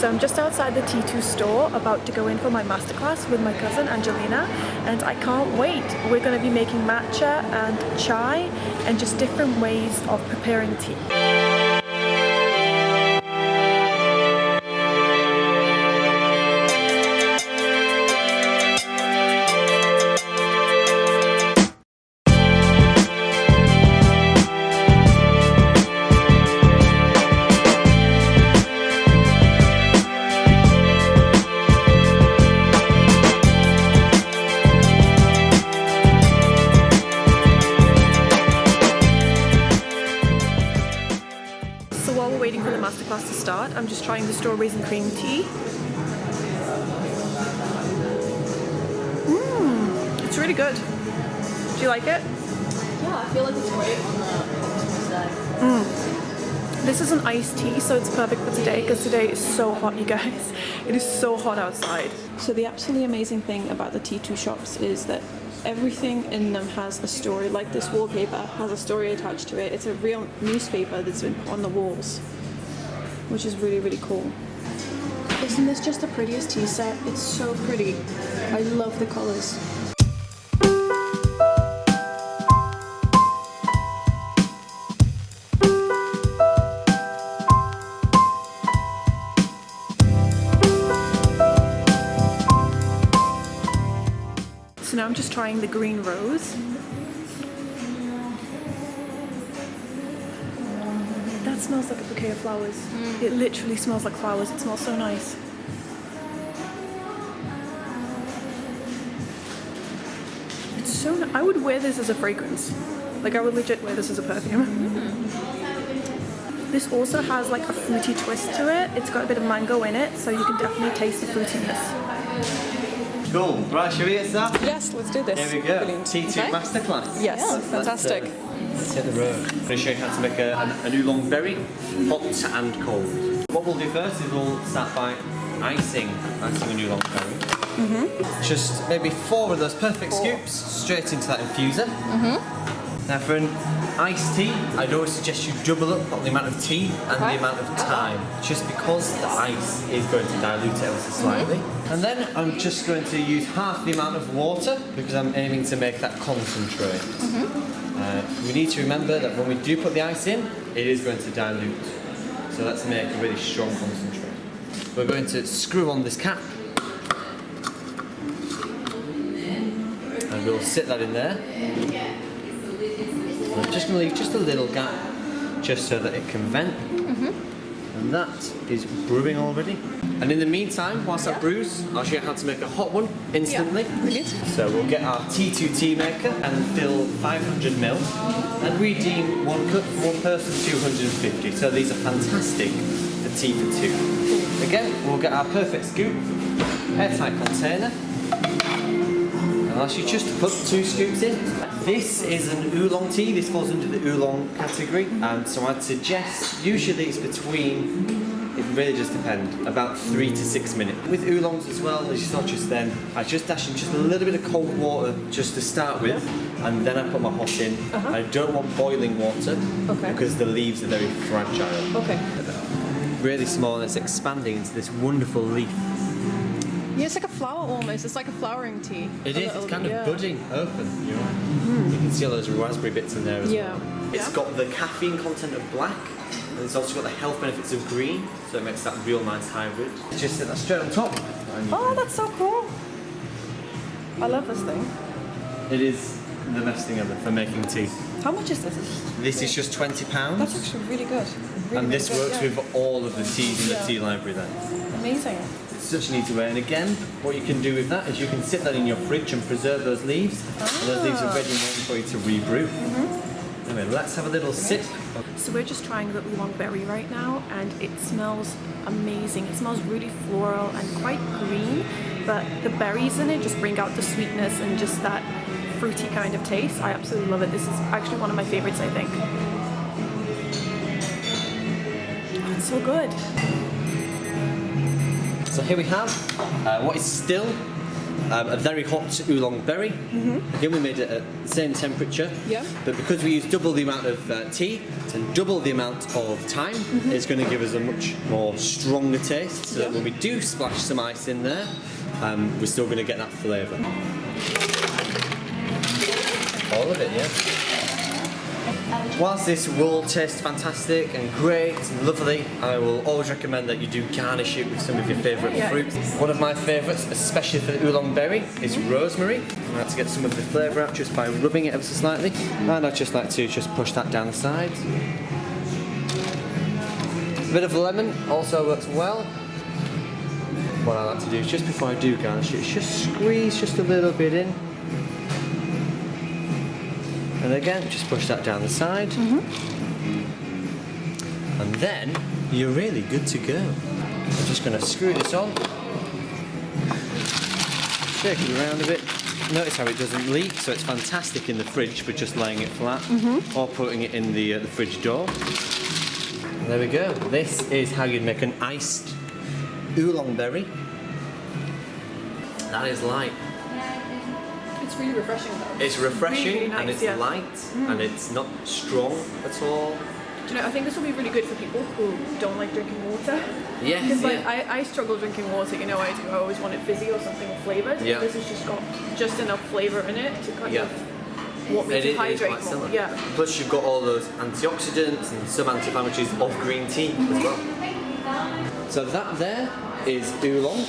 So I'm just outside the T2 store about to go in for my masterclass with my cousin Angelina, and I can't wait. We're going to be making matcha and chai and just different ways of preparing tea. Waiting for the masterclass to start. I'm just trying the strawberries and cream tea. It's really good. Do you like it? Yeah, I feel like it's great on the side. This is an iced tea, so it's perfect for today because today is so hot, you guys. It is so hot outside. So the absolutely amazing thing about the T2 shops is that everything in them has a story. Like this wallpaper has a story attached to it. It's a real newspaper that's been put on the walls, which is really, really cool. Isn't this just the prettiest tea set? It's so pretty. I love the colors. So now I'm just trying the green rose. That smells like a bouquet of flowers. It literally smells like flowers. It smells so nice. It's so I would wear this as a fragrance. Like I would legit wear this as a perfume. This also has like a fruity twist to it. It's got a bit of mango in it, so you can definitely taste the fruitiness. Cool. Right, shall we get started? Yes, let's do this. Here we go. Brilliant. T2 Okay. Masterclass. Yes, fantastic. Let's hit the road. I'm going to show you how to make an oolong berry, hot and cold. What we'll do first is we'll start by icing an oolong berry. Just maybe 4 of those perfect scoops straight into that infuser. Now for an iced tea, I'd always suggest you double up on the amount of tea and the amount of time, just because the ice is going to dilute it ever so slightly. And then I'm just going to use half the amount of water because I'm aiming to make that concentrate. We need to remember that when we do put the ice in, it is going to dilute. So let's make a really strong concentrate. We're going to screw on this cap. And we'll sit that in there. I'm just going to leave just a little gap, just so that it can vent. And that is brewing already. And in the meantime, whilst that brews, I'll show you how to make a hot one instantly. So we'll get our T2 tea maker and fill 500ml and redeem 1 cup for 1 person, 250. So these are fantastic for tea for 2. Again, we'll get our perfect scoop, airtight container. I'll ask you just to put 2 scoops in. This is an oolong tea. This falls under the oolong category. So I'd suggest, usually it's between, it really does depend, about 3 to 6 minutes. With oolongs as well, as you saw just then, I just dash in just a little bit of cold water just to start with, and then I put my hot in. I don't want boiling water because the leaves are very fragile. Really small, and it's expanding into this wonderful leaf. Yeah, it's like a flower almost. It's like a flowering tea. It is. It's kind of budding open. You're right. You can see all those raspberry bits in there as well. It's got the caffeine content of black, and it's also got the health benefits of green, so it makes that real nice hybrid. Just sit that straight on top. Oh, that's so cool. I love this thing. It is the best thing ever for making tea. How much is this? This is just £20. That's actually really good. Really, and this really works with all of the teas in the tea library then. Amazing. It's such an easy way, and again, what you can do with that is you can sit that in your fridge and preserve those leaves, and those leaves are ready and waiting for you to rebrew. Anyway, let's have a little sip. So we're just trying the oolong berry right now, and it smells amazing. It smells really floral and quite green, but the berries in it just bring out the sweetness and just that fruity kind of taste. I absolutely love it. This is actually one of my favorites, I think. Oh, it's so good. So here we have what is still a very hot oolong berry. Again, we made it at the same temperature. Yeah. But because we use double the amount of tea and double the amount of time, it's going to give us a much more stronger taste. So that when we do splash some ice in there, we're still going to get that flavour. All of it, yeah. Whilst this will taste fantastic and great and lovely, I will always recommend that you do garnish it with some of your favourite fruit. One of my favourites, especially for the oolong berry, is rosemary. I like to get some of the flavour out just by rubbing it ever so slightly. And I just like to just push that down the sides. A bit of lemon also works well. What I like to do is just before I do garnish it, just squeeze just a little bit in. And again, just push that down the side. And then you're really good to go. I'm just going to screw this on. Shake it around a bit. Notice how it doesn't leak, so it's fantastic in the fridge for just laying it flat or putting it in the fridge door. And there we go. This is how you'd make an iced oolong berry. That is light. It's really refreshing though. It's refreshing Really nice, and it's light and it's not strong at all. Do you know, I think this will be really good for people who don't like drinking water. Yes, Because like I struggle drinking water, you know I do. I always want it fizzy or something flavoured. Yeah. This has just got just enough flavour in it to kind of want me It to is hydrate quite more. similar. Yeah. Plus you've got all those antioxidants and some anti-inflammatories of green tea as well. So that there is oolong.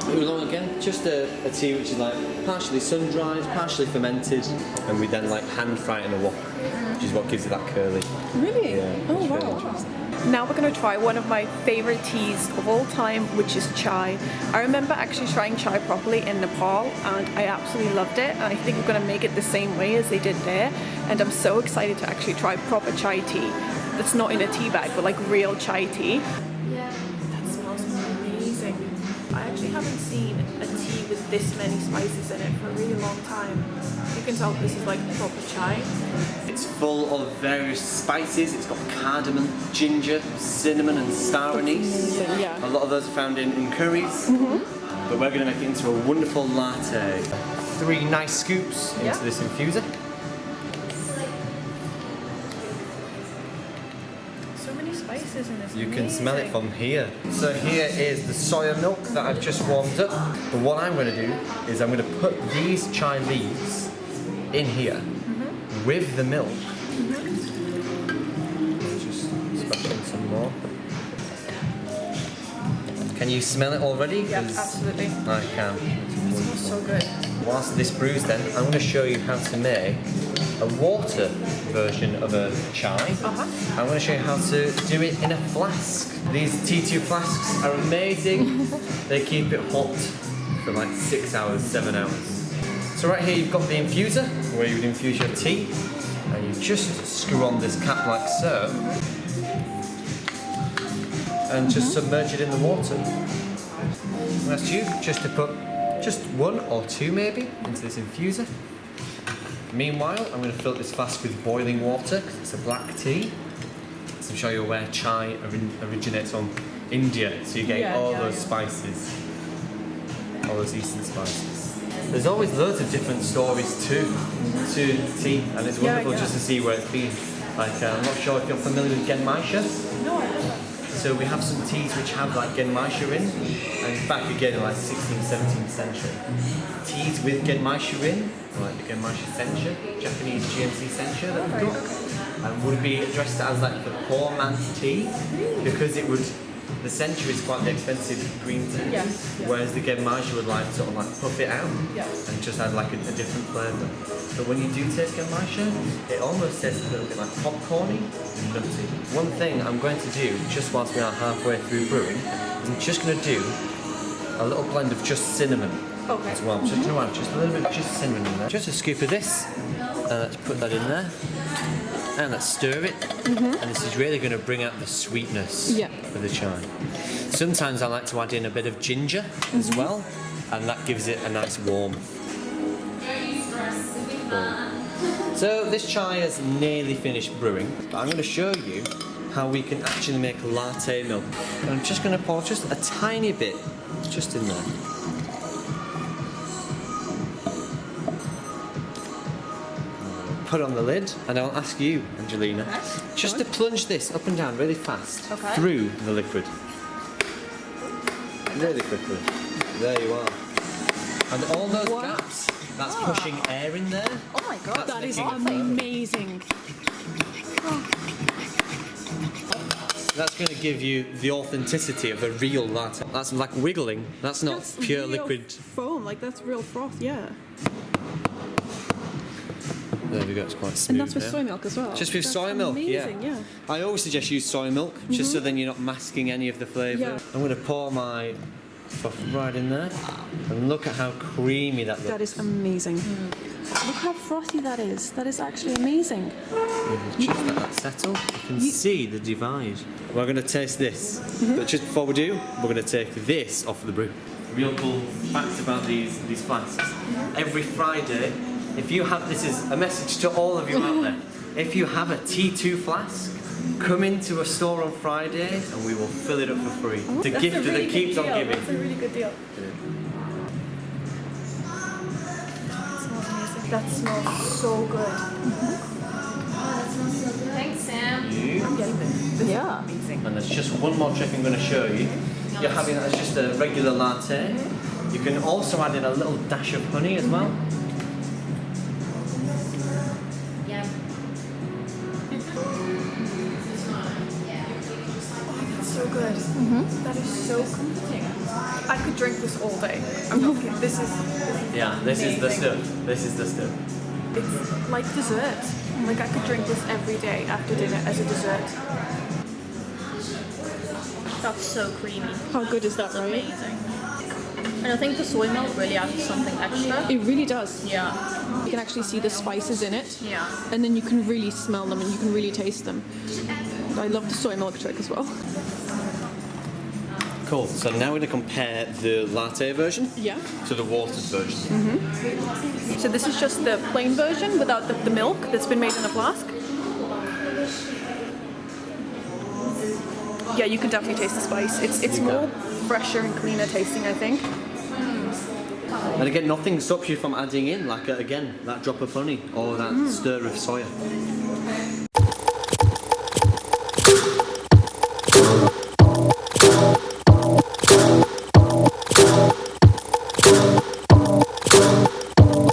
Oolong again, just a tea which is like partially sun-dried, partially fermented, and we then like hand fry it in a wok, which is what gives it that curly. Really? Yeah, Oh it's really wow. interesting. Now we're going to try one of my favourite teas of all time, which is chai. I remember actually trying chai properly in Nepal and I absolutely loved it, and I think we're going to make it the same way as they did there, and I'm so excited to actually try proper chai tea that's not in a tea bag but like real chai tea. That smells amazing. I actually haven't seen a tea with this many spices in it for a really long time. You can tell this is like proper chai. It's full of various spices. It's got cardamom, ginger, cinnamon and star anise. Yeah. A lot of those are found in enquiries. But we're going to make it into a wonderful latte. 3 nice scoops into this infuser. So many spices in this. You can smell it from here. So here is the soya milk that I've just warmed up. But what I'm going to do is I'm going to put these chai leaves in here with the milk. Just splash in some more. Can you smell it already? Yeah, 'Cause absolutely. I can. It smells so good. Whilst this brews then, I'm going to show you how to make a water version of a chai. I'm going to show you how to do it in a flask. These T2 flasks are amazing. They keep it hot for like 6 hours, 7 hours. So right here you've got the infuser, where you would infuse your tea, and you just screw on this cap like so, and just submerge it in the water. And that's you, just to put just 1 or 2 maybe into this infuser. Meanwhile, I'm going to fill this flask with boiling water because it's a black tea. So I'm sure you're aware chai originates from India, so you get all those spices, all those eastern spices. There's always loads of different stories to tea, and it's wonderful just to see where it's been. Like, I'm not sure if you're familiar with genmaisha. No, I don't. So we have some teas which have like genmaisha in, and back again in like 16th, 17th century. Teas with genmaisha in, like the genmaisha sencha, Japanese GMC sencha that we've got, and would be addressed as like the poor man's tea, because it would, the sencha is quite the expensive green tea, whereas the genmaisha would like sort of like puff it out and just add like a different flavour. But when you do taste genmaisha, it almost tastes a little bit like popcorny and nutty. One thing I'm going to do, just whilst we are halfway through brewing, is I'm just going to do a little blend of just cinnamon as well. I'm just going to add just a little bit of just cinnamon in there. Just a scoop of this, and let's put that in there. And let's stir it, and this is really going to bring out the sweetness of the chai. Sometimes I like to add in a bit of ginger as well, and that gives it a nice warmth. So this chai is nearly finished brewing, but I'm going to show you how we can actually make latte milk. And I'm just going to pour just a tiny bit just in there. put on the lid, and I'll ask you, Angelina, just to plunge this up and down really fast through the liquid. Really quickly. There you are. And all those gaps, that's pushing air in there. Oh my god. That is amazing. That's going to give you the authenticity of a real latte. That's like wiggling. That's not pure real liquid. foam, like that's real froth, yeah. There we go, it's quite smooth. And that's with now. soy milk as well. Just with That's soy milk, amazing, yeah. I always suggest use soy milk, just so then you're not masking any of the flavour. Yeah. I'm going to pour my fluff right in there, and look at how creamy that looks. That is amazing. Look how frothy that is. That is actually amazing. Just let that settle. You can see the divide. We're going to taste this, but just before we do, we're going to take this off the brew. Real cool fact about these flasks. Every Friday, if you have, this is a message to all of you out there, if you have a T2 flask, come into a store on Friday and we will fill it up for free. The gift that keeps on giving. That's a really good deal. That smells so good. Thanks, Sam. Yeah. And there's just one more trick I'm going to show you. You're having that as just a regular latte. You can also add in a little dash of honey as well. Yeah. That's so good. That is so comforting. I could drink this all day. I'm not kidding. This is Yeah, this is the amazing. stuff. This is the stuff. It's like dessert. Like I could drink this every day after dinner as a dessert. That's so creamy. How good is that, right? Amazing. And I think the soy milk really adds something extra. It really does. Yeah. You can actually see the spices in it. Yeah. And then you can really smell them and you can really taste them. I love the soy milk trick as well. Cool. So now we're going to compare the latte version Yeah. to the watered version. So this is just the plain version without the milk that's been made in a flask. Yeah, you can definitely taste the spice. It's more fresher and cleaner tasting, I think. And again, nothing stops you from adding in, like, again, that drop of honey or that stir of soya.